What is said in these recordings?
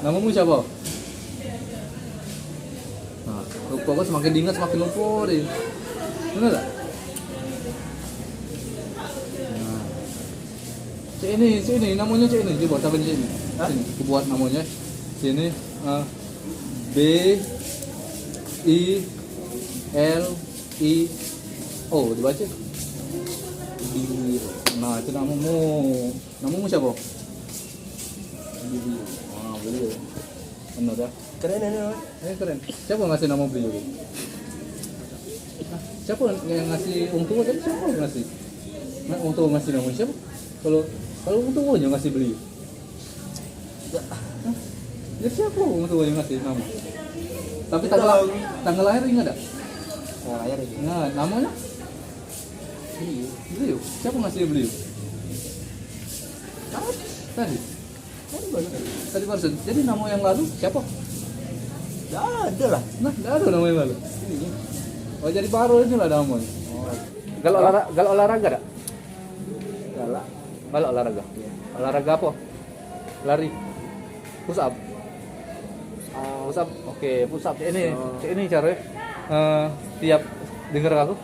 Namamu siapa? Nah, lupa kok semakin diingat semakin lupa deh. Bener gak? Nah. Cik ini, namanya cik ini. Coba coba cik ini. Sini, aku buat namanya. Sini B I L I O dibaca. Nah, itu namamu. Namamu siapa? Beliau. Ah, beliau. Benar dah. Keren ini. Keren. Siapa ngasih nama beliau? Nah, siapa yang ngasih orang tua tadi? Siapa yang ngasih? Nah, orang tua ngasih nama siapa? Kalau orang tuanya ngasih beliau. Hah? Ya siapa orang tua yang ngasih nama? Tapi tanggal lahir ingat tak? Tanggal lahir ini. Nah, namanya? Beliau. Siapa ngasih beliau? Tadi. Tadi barusan. Jadi nama yang lalu siapa? Nggak ada lah. Nah, nggak ada nama yang lalu. Ini. Oh, jadi baru ini lah namanya. Kalau olahraga tak? Galak. Kalau olahraga. Olahraga apa? Lari. Push up. Push up. Oke, push up. Ini caranya. Tiap dengar aku.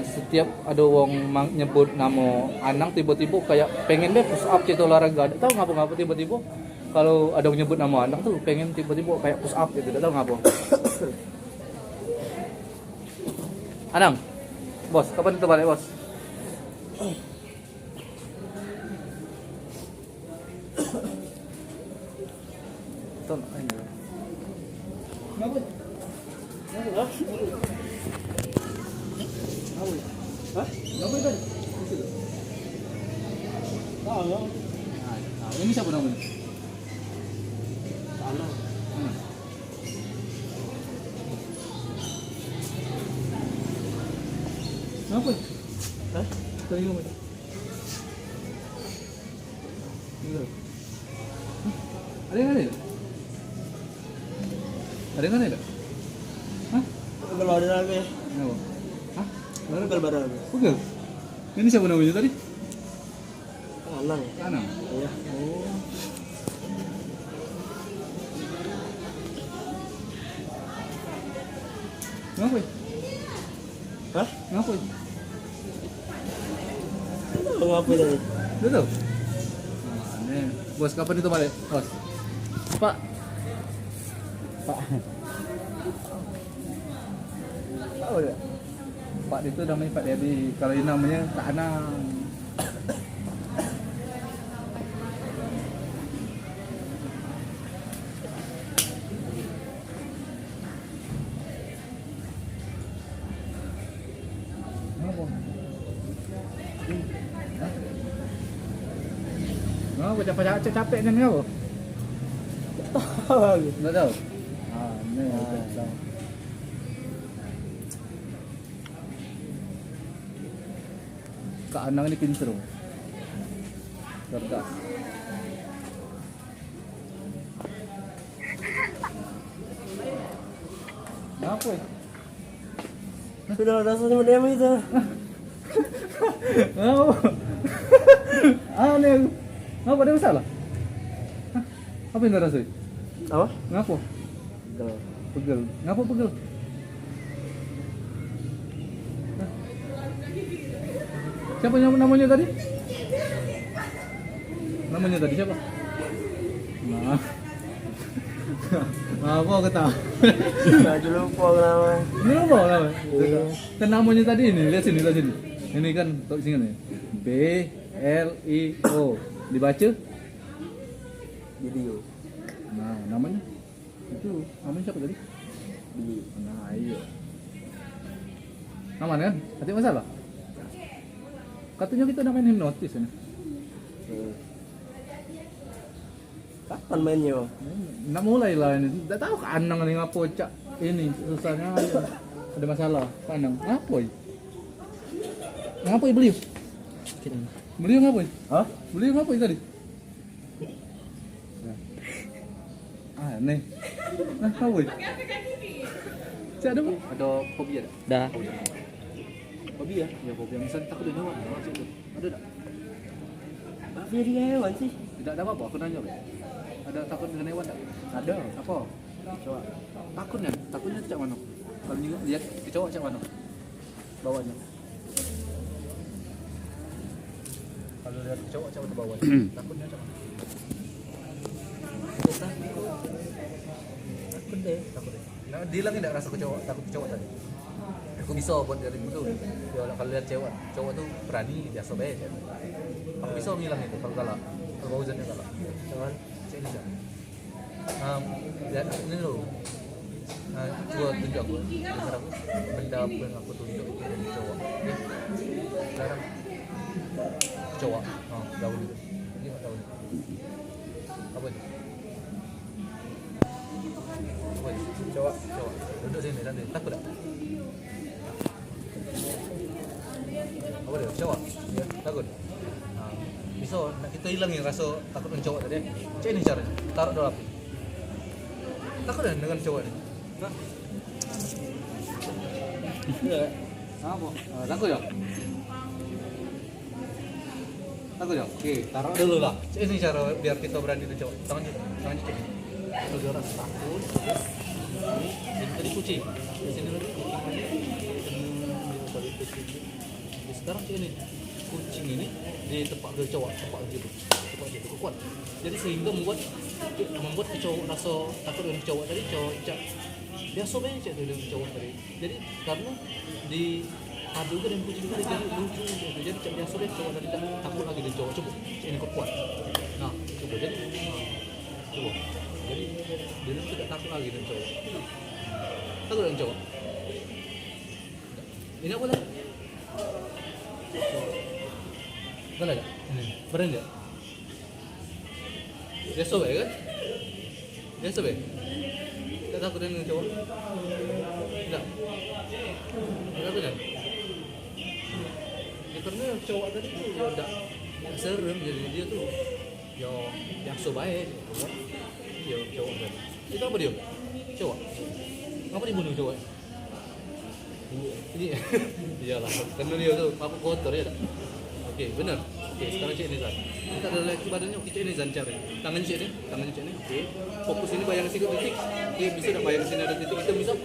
Setiap ada wong nyebut nama anak tiba-tiba kayak pengen deh push up gitu olahraga. Tahu ngapa tiba-tiba kalau ada yang nyebut nama anak tuh pengen tiba-tiba kayak push up gitu. Tahu ngapa? Anang, bos, kapan itu balik bos? Tuh, ini. Ngapa? Hah? Ngapa tadi? Nah, ini siapa namanya? Tanah. Ngapa? Hah? Tadi ngapa? Ada yang aneh? Ada yang aneh tak? Hah? Pegel badan aku. Kenapa? Hah? Pegel badan aku. Pegel? Ini siapa namanya tadi? Tanah. Anang. Iya. Oh. Ngapa? Hah? Ngapa? Ngapain tadi? Betul? Aneh. Bos, kapan itu balik? Bos? Pak. Tahu ya? Pak itu namanya Pak Dedi. Kalau ini namanya Kak Anang. Ngapa capek nih ngapa? Nggak tahu. Aneh. Kak Anang ini pinter. Cerdas. Ngapa? Sudah rasanya mendiam itu. Ngapa? Aneh. Ngapa ada masalah? Hah? Apa yang rasanya? Apa? Ngapa? Pegel. Pegel. Ngapa pegel? Hah? Siapa namanya tadi? Namanya tadi siapa? Nah. Apa ketawa? Nggak lupa namanya. Ini apa namanya? Kan namanya tadi ini, lihat sini. Ini kan tok sini nih. B L I O. Dibaca? Video. Nah, namanya itu namanya siapa tadi? Video. Nah, iya. Aman kan? Ada masalah? Katanya kita udah mainin notis ini. Kapan mainnya? Nggak mulai lah ini. Tidak tahu Kak Anang ini ngapo cak ini susahnya aja. Ada masalah Kak Anang. Ngapo? Ngapo beliau? Beliau ngapo? Hah? Beliau ngapo tadi? Aneh. Nah, ngapo? Cak ada apa? Ada fobia tak? Dah. Fobia? Ya fobia misalnya takut dengan hewan. Ada tak? Apa jadi hewan sih? Tidak ada apa-apa, aku nanya. Ada Ada takut dengan hewan enggak? Ada. Apa? Kecoa. Takutnya cak mana? Kalau lihat kecoa cak mana? Bawahnya. Kalau lihat kecoa cak mana bawahnya? Takutnya cak mana? Takut deh. Nah, Dilang tidak rasa kecoa, takut kecoa tadi. Aku bisa buat dari itu. Ya kalau lihat cewek tuh berani biasa baik. Aku bisa ngilang itu kalau galak. Kalau bau hujannya galak. Cuman cek ini jangan. Lihat ini loh. Coba tunjuk aku. Dengar aku. Benda apa yang aku tunjuk itu dari cowok. Ya. Sekarang cowok. Daun itu. Ini apa daun? Apa itu? Apa itu? Cowok. Duduk sini nanti. Takut tak? Apa dia? Cowok? Ya, takut. Bisa, nak kita hilangin rasa takut dengan cowok tadi. Cek ini caranya. Taruh dalam api. Takut kan dengan cowok ini? Hah? Apa? Takut ya? Takut ya? Oke, taruh dulu lah. Cek ini cara biar kita berani dengan cowok. Tangan cek ini. Kalau dia orang takut, terus ini tadi kucing. Di sini lagi kucing. Sekarang cek ini. Kucing ini ditepak dari cowok, tepak gitu kuat. Jadi sehingga membuat cowok rasa takut dengan cowok tadi, cowok cak biasa banget dengan cowok tadi. Jadi karena di padukan dengan kucing tadi jadi lucu gitu. Jadi cak biasa banget cowok tadi takut lagi dengan cowok. Coba ini kuat. Nah coba jadi dia tidak takut lagi dengan cowok. Takut dengan cowok. Ini apa dah? Boleh tak? Berani tak? Biasa baik kan? Biasa baik? Tak takut dengan cowok? Tak? Tak takut kan? Ya karena cowok tadi tu ya tak serem, jadi dia tu ya biasa baik. Ya cowok tadi. Itu apa dia? Cowok? Apa dibunuh cowok? Ini iyalah, karena dia tu apa kotor ya tak? Okey, benar. Okey, sekarang cek ni Zan. Kita ada lagi badannya, okey cek ni Zan cari. Tangan cek ni. Okey. Fokus ini bayang sikit titik. Okey, bisa tak bayang sini ada titik hitam bisa?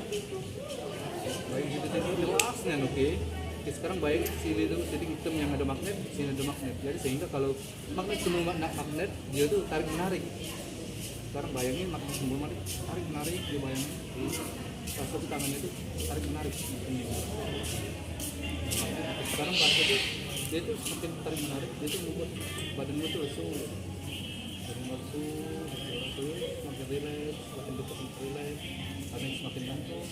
Bayang situ titik jelasnya, okey. Okey, sekarang bayang sini tu titik hitam yang ada magnet, sini ada magnet. Jadi sehingga kalau magnet semua magnet, dia tu tarik menarik. Sekarang bayangin magnet semua magnet tarik menarik, dia bayangin di salah satu tangannya itu tarik menarik. Sekarang bahasa itu dia itu semakin tarik menarik, dia itu membuat badanmu itu lesu, semakin relax, semakin dekat semakin relax, karena semakin ngantuk,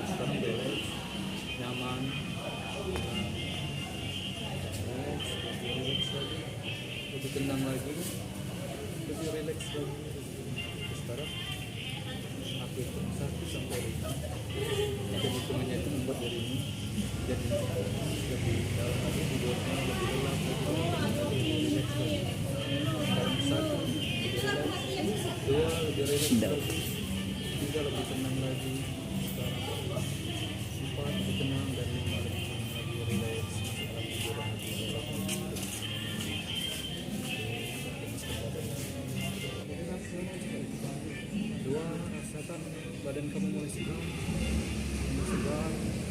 sekarang relax, nyaman, relax lagi, lebih tenang lagi, lebih relax lagi. Sekarang aku hitung 1 sampai 5 dan hitungannya itu membuat dari ini jadi lebih dalam lagi, tidurnya lebih gelap, lebih relax lagi. Sekarang 1 lebih relax, 2 lebih relax lagi, 3 lebih tenang lagi, sekarang 4 lebih tenang, dan 5 lebih tenang lagi, relax, sekarang tidur lagi, gelap lagi. Rasakan badan kamu mulai segar,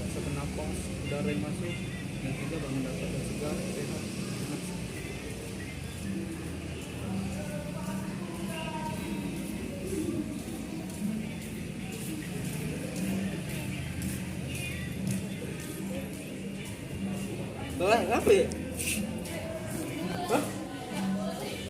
rasakan napas, udara yang masuk. Yang 3 bangun rasakan segar, sehat, enak. Apa ya?